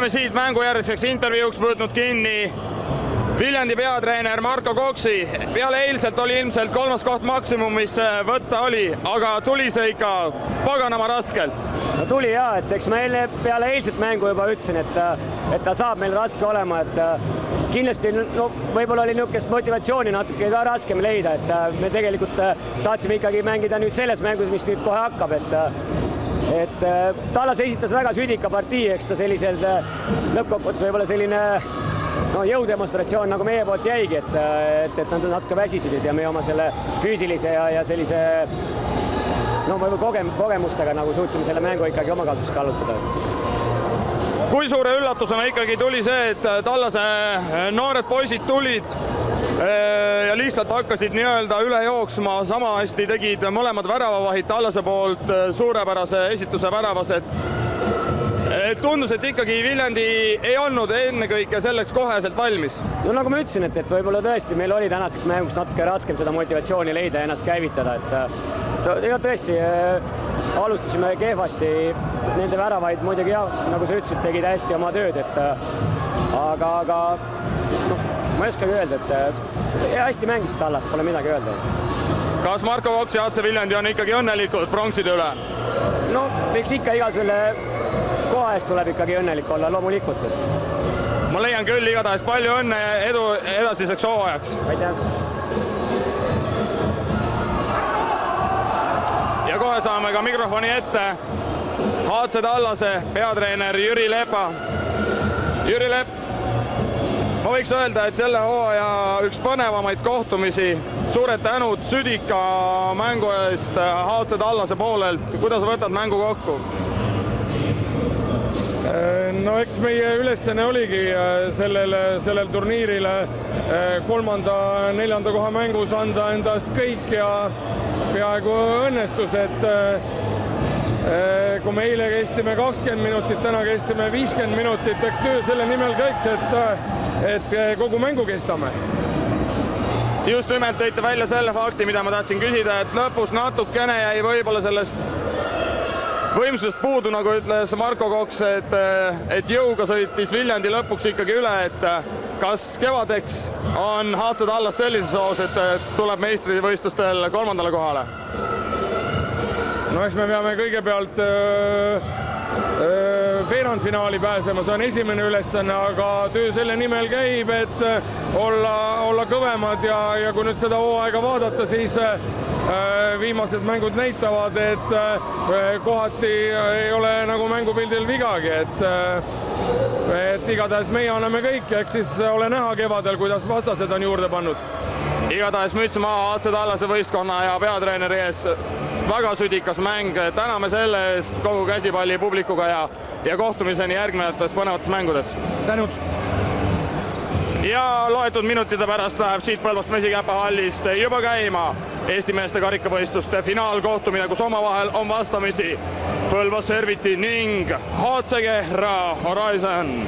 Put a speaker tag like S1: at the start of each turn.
S1: oleme siit mängujärgseks intervjuuks võtnud kinni Viljandi peatreener Marko Koksi. Peale eilselt oli ilmselt 3. koht maksimum, mis võtta oli, aga tuli see ikka paganama raskelt.
S2: No tuli jaa, et eks ma peale eilset mängu juba ütlesin, et ta saab meil raske olema, et kindlasti võib-olla oli niisugust motivatsiooni natuke ka raskem leida, et me tegelikult tahtsime ikkagi mängida nüüd selles mängus, mis nüüd kohe hakkab, et Tallas esitas väga südika partii, eks ta sellisel lõppkokkuvõttes võib-olla selline jõudemonstratsioon nagu meie poolt jäigi, et nad natuke väsisid ja me oma selle füüsilise ja sellise kogemustega nagu suutsime selle mängu ikkagi oma kasuks kallutada.
S1: Kui suure üllatusena ikkagi tuli see, et Tallase noored poisid tulid ja lihtsalt hakkasid nii-öelda üle jooksma, sama hästi tegid mõlemad väravavahid Tallase poolt suurepärase esituse väravased. Tundus, et ikkagi Viljandi ei olnud ennekõike selleks koheselt valmis.
S2: No nagu ma ütlesin, et võib-olla tõesti meil oli tänaseks mängus natuke raskem seda motivatsiooni leida ja ennast käivitada, et tõesti alustasime kehvasti, nende väravaid muidugi nagu sa ütlesid, tegid hästi oma tööd, aga ma ei oskagi öelda, et hästi mängis Tallas, pole midagi öelda.
S1: Kas Marko Koks ja AC Viljandi on ikkagi õnnelikud pronkside üle?
S2: No, eks ikka iga selle koha eest tuleb ikkagi õnnelik olla, loomulikult.
S1: Ma leian küll igatahes palju õnne ja edu edasiseks hooajaks.
S2: Aitäh!
S1: Ja kohe saame ka mikrofoni ette AC Tallase peatreener Jüri Lepa. Jüri Lepp, ma võiks öelda, et selle hooaja üks põnevamaid kohtumisi, suured tänud südika mängu eest AC Tallase poolelt. Kuidas võtad mängu kokku?
S3: No eks meie ülesanne oligi sellel turniirile 3.-4. koha mängus anda endast kõik ja peaaegu õnnestus, et kui me eile käisime 20 minutit, täna käisime 50 minutit, eks töö selle nimel käiks, et kogu mängu kestame.
S1: Just nimelt tõite välja selle fakti, mida ma tahtsin küsida, et lõpus natukene jäi võib-olla sellest võimsusest puudu, nagu ütles Marko Koks, et jõuga sõitis Viljandi lõpuks ikkagi üle, et kas kevadeks on AC Tallas sellises oos, et tuleb meistrivõistlustel 3. kohale?
S3: No eks me peame kõigepealt veerandfinaali pääsema, see on esimene ülesanne, aga töö selle nimel käib, et olla kõvemad ja kui nüüd seda hooaega vaadata, siis viimased mängud näitavad, et kohati ei ole nagu mängupildil vigagi, et igatahes meie anname kõik ja eks siis ole näha kevadel, kuidas vastased on juurde pannud.
S1: Igatahes müts maha AC Tallase võistkonna ja peatreeneri ees. Väga südikas mäng, täname selle eest kogu käsipalli publikuga ja kohtumiseni järgnevates põnevates mängudes.
S3: Tänud!
S1: Ja loetud minutite pärast läheb siit Põlvast Mesikäpa hallist juba käima Eesti meeste karikavõistluste finaalkohtumine, kus omavahel on vastamisi Põlva Serviti ning HC Kehra Horizon.